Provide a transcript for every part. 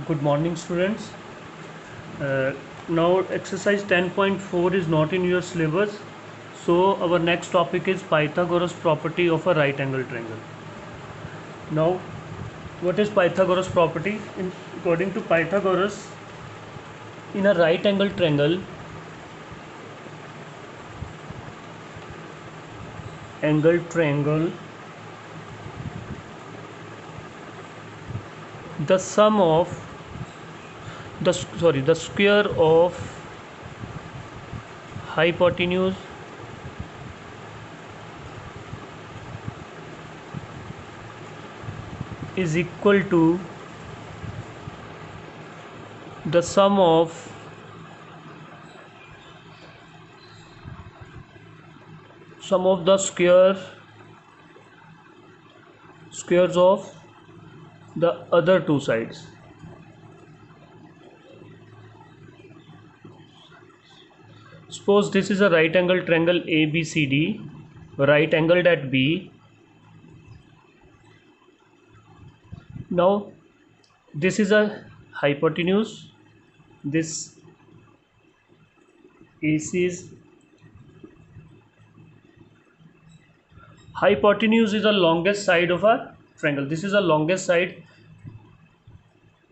Good morning, students. Uh, Now, exercise 10.4 is not in your syllabus. So, our next topic is Pythagoras property of a right angle triangle. Now, what is Pythagoras property? According to Pythagoras, in a right angle triangle, the sum of the square of hypotenuse is equal to the sum of the squares of the other two sides. Suppose this is a right angle triangle ABCD, right angled at B. Now this is a hypotenuse, this AC is hypotenuse is the longest side of a triangle. This is the longest side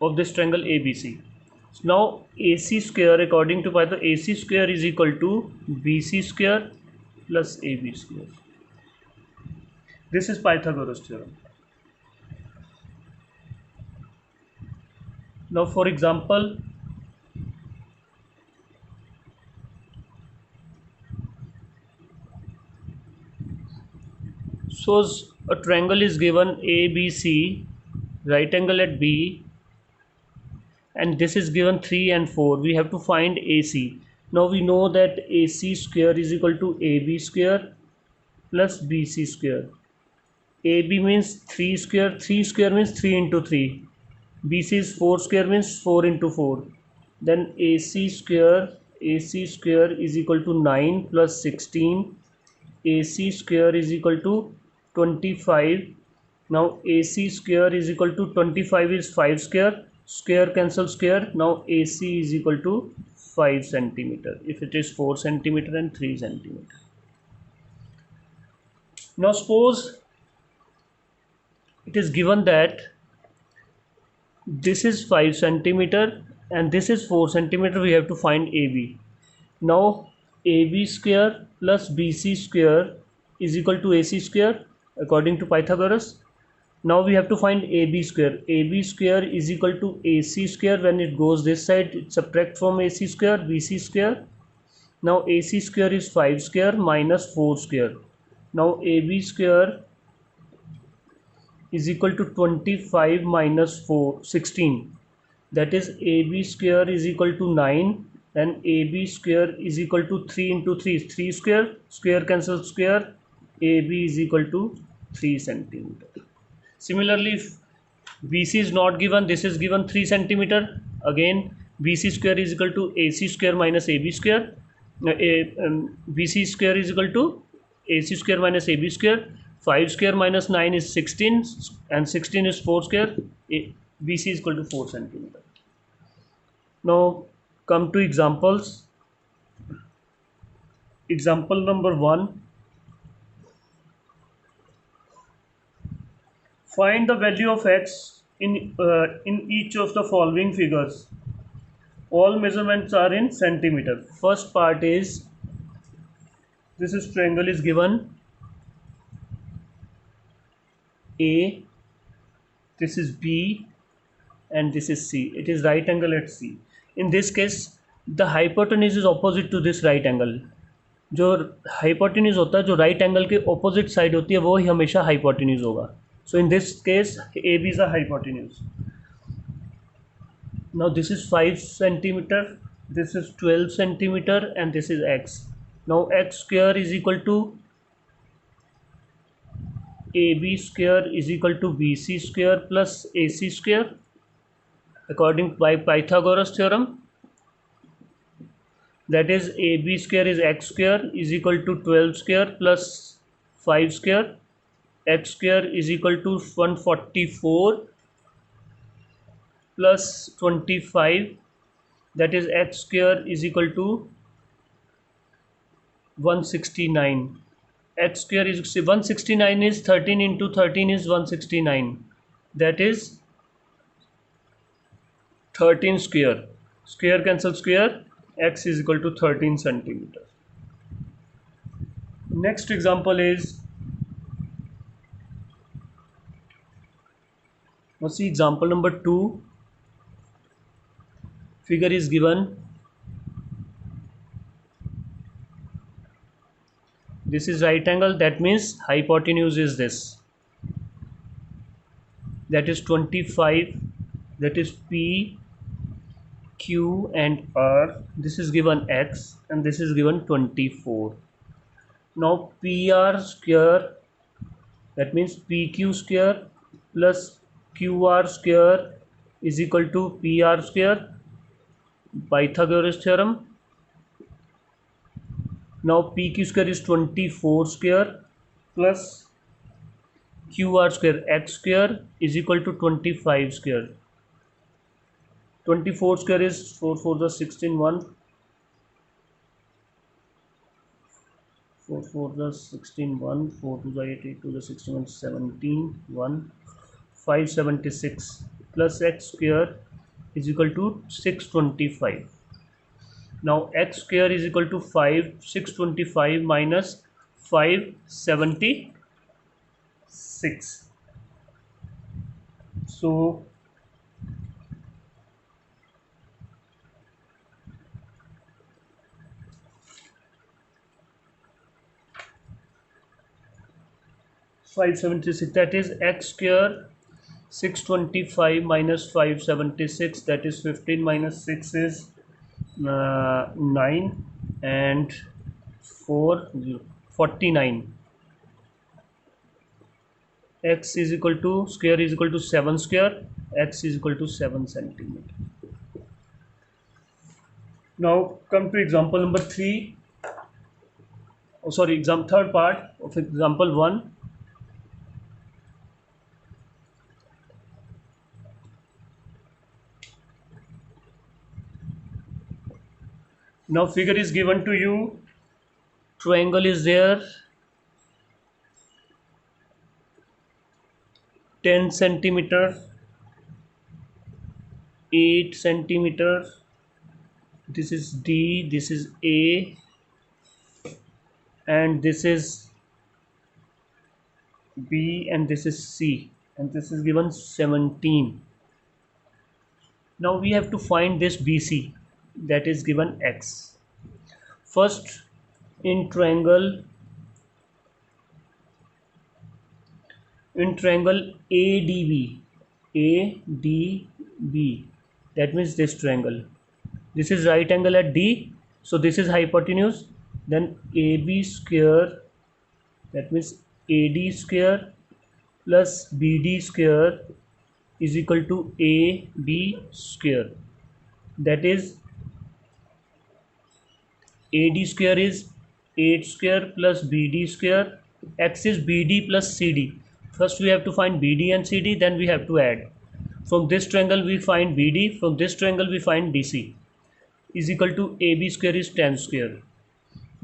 of this triangle ABC. Now AC square, according to Python, AC square is equal to BC square plus AB square. This is Pythagoras theorem. Now for example, suppose a triangle is given ABC, right angle at B, and this is given 3 and 4. We have to find AC. Now we know that AC square is equal to AB square plus BC square. AB means 3 square, 3 square means 3 into 3. BC is 4 square means 4 into 4. Then AC square is equal to 9 plus 16. AC square is equal to 25. Now AC square is equal to 25 is 5 square. Square cancel square. Now AC is equal to 5 centimeter. If it is 4 centimeter and 3 centimeter. Now suppose it is given that this is 5 centimeter and this is 4 centimeter. We have to find AB. Now AB square plus BC square is equal to AC square according to Pythagoras. Now we have to find AB square. AB square is equal to AC square. When it goes this side, it subtract from AC square, BC square. Now AC square is 5 square minus 4 square. Now AB square is equal to 25 minus 4, 16. That is AB square is equal to 9 and AB square is equal to 3 into 3 is 3 square. Square cancel square. AB is equal to 3 centimeter. Similarly, if BC is not given, this is given 3 centimeter. Again, BC square is equal to AC square minus AB square. BC square is equal to AC square minus AB square. 5 square minus 9 is 16 and 16 is 4 square. BC is equal to 4 centimeter. Now come to examples. Example number 1. Find the value of x in each of the following figures. All measurements are in centimeter. First part is, this is triangle is given A, this is B and this is C. It is right angle at C. In this case, the hypotenuse is opposite to this right angle. जो hypotenuse होता है, जो right angle के opposite side होती है, वो ही हमेशा hypotenuse होगा. So in this case, AB is a hypotenuse. Now this is 5 centimeter, this is 12 centimeter and this is x. Now x square is equal to AB square is equal to BC square plus AC square according by Pythagoras theorem. That is AB square is x square is equal to 12 square plus 5 square. X square is equal to 144 plus 25, that is x square is equal to 169. X square is 169 is 13 into 13 is 169, that is 13 square. Square cancel square, x is equal to 13 centimeter. Next example is, now see example number 2. Figure is given. This is right angle, that means hypotenuse is this, that is 25, that is P, Q and R. This is given x and this is given 24. Now PR square, that means PQ square plus QR square is equal to PR square, Pythagoras theorem. Now PQ square is 24 square plus QR square, x square is equal to 25 square. 24 square is 4 4 the 16 1, 4 4 the 16 1, 4 to the 8 8 to the 61 17 1, 576 plus x square is equal to 625. Now x square is equal to 625 minus 576. So 576, that is x square 625 minus 576, that is 15 minus 6 is 9 and 4 49. X is equal to square is equal to 7 square, x is equal to 7 centimeter. Now come to example number 3. Oh, sorry, third part of example 1. Now figure is given to you, triangle is there, 10 centimeter, 8 centimeter, this is D, this is A and this is B and this is C and this is given 17. Now we have to find this BC, that is given X. First, in triangle ADB, that means this triangle, this is right angle at D, so this is hypotenuse, then AB square, that means AD square plus BD square is equal to AB square, that is AD square is 8 square plus BD square, X is BD plus CD. First we have to find BD and CD, then we have to add. From this triangle we find BD, from this triangle we find DC, is equal to AB square is 10 square,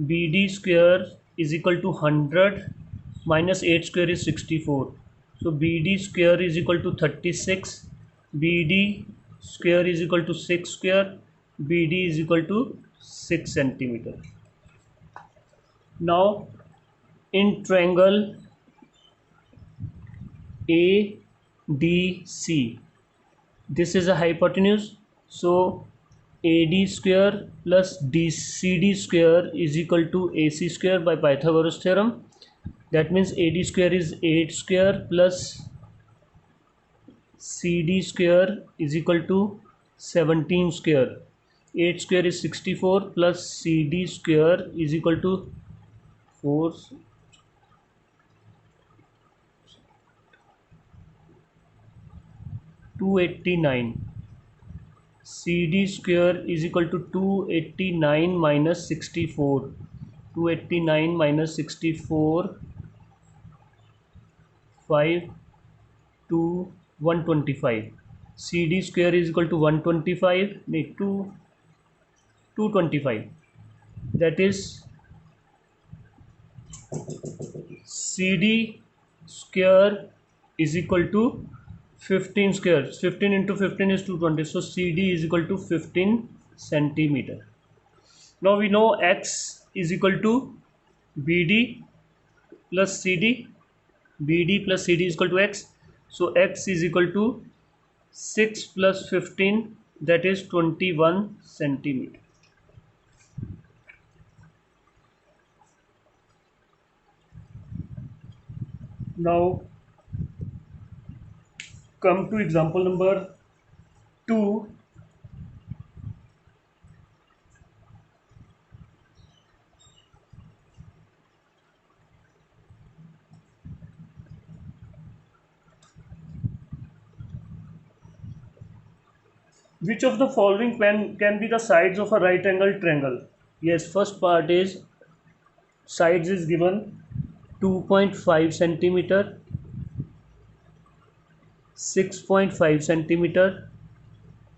BD square is equal to 100 minus 8 square is 64. So BD square is equal to 36, BD square is equal to 6 square, BD is equal to 6 centimeter. Now in triangle ADC, this is a hypotenuse, so AD square plus CD square is equal to AC square by Pythagoras theorem. That means AD square is 8 square plus CD square is equal to 17 square. 8 square is 64 plus CD square is equal to 4 289. CD square is equal to 289 minus 64. 289 minus 64, 5 to 125. CD square is equal to 125, 225. That is CD square is equal to 15 square. 15 into 15 is 220. So CD is equal to 15 centimeter. Now we know X is equal to BD plus CD. BD plus CD is equal to X. So X is equal to 6 plus 15, that is 21 centimeter. Now come to example number 2. Which of the following can be the sides of a right angle triangle? Yes, first part is sides is given 2.5 centimeter, 6.5 centimeter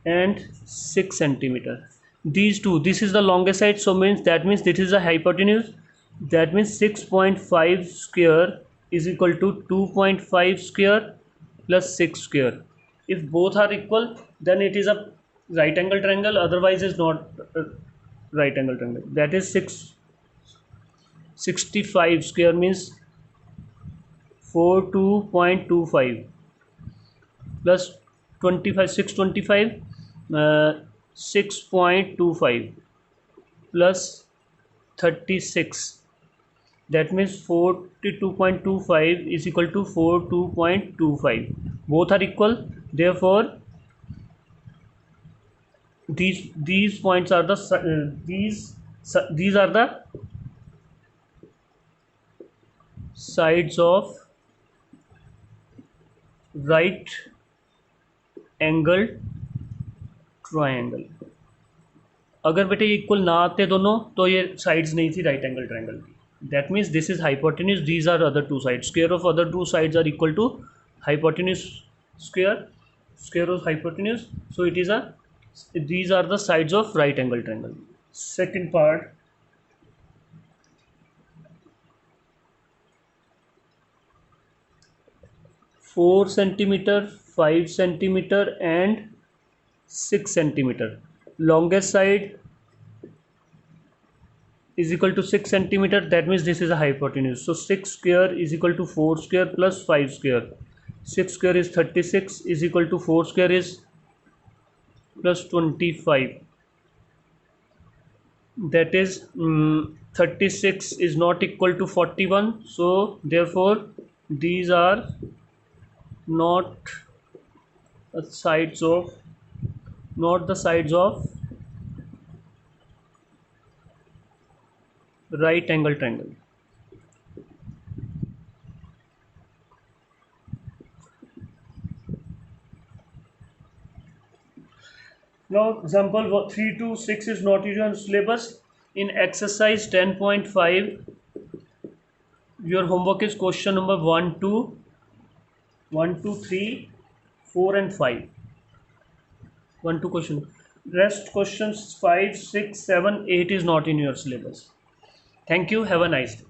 and 6 centimeter. These two, this is the longest side, so means this is a hypotenuse. That means 6.5 square is equal to 2.5 square plus 6 square. If both are equal, then it is a right angle triangle, otherwise is not right angle triangle. That is 665 square means 42.25 plus 25, 625, 6.25 plus 36. That means 42.25 is equal to 42.25. Both are equal. Therefore, these points are the these are the sides of right angled triangle. अगर बेटे equal ना आते दोनों तो ये sides नहीं थी right angle triangle की. That means this is hypotenuse, these are other two sides. Square of other two sides are equal to hypotenuse square of hypotenuse. So it is a these are the sides of right angle triangle. Second part, 4 centimeter, 5 centimeter and 6 centimeter. Longest side is equal to 6 centimeter. That means this is a hypotenuse. So 6 square is equal to 4 square plus 5 square. 6 square is 36 is equal to 4 square is plus 25. That is 36 is not equal to 41. So therefore these are not the sides of right angle triangle. Now example 3 to 6 is not usual syllabus. In exercise 10.5 your homework is question number 1 to 3, 4 and 5. 1 2 question. Rest questions 5, 6, 7, 8 is not in your syllabus. Thank you. Have a nice day.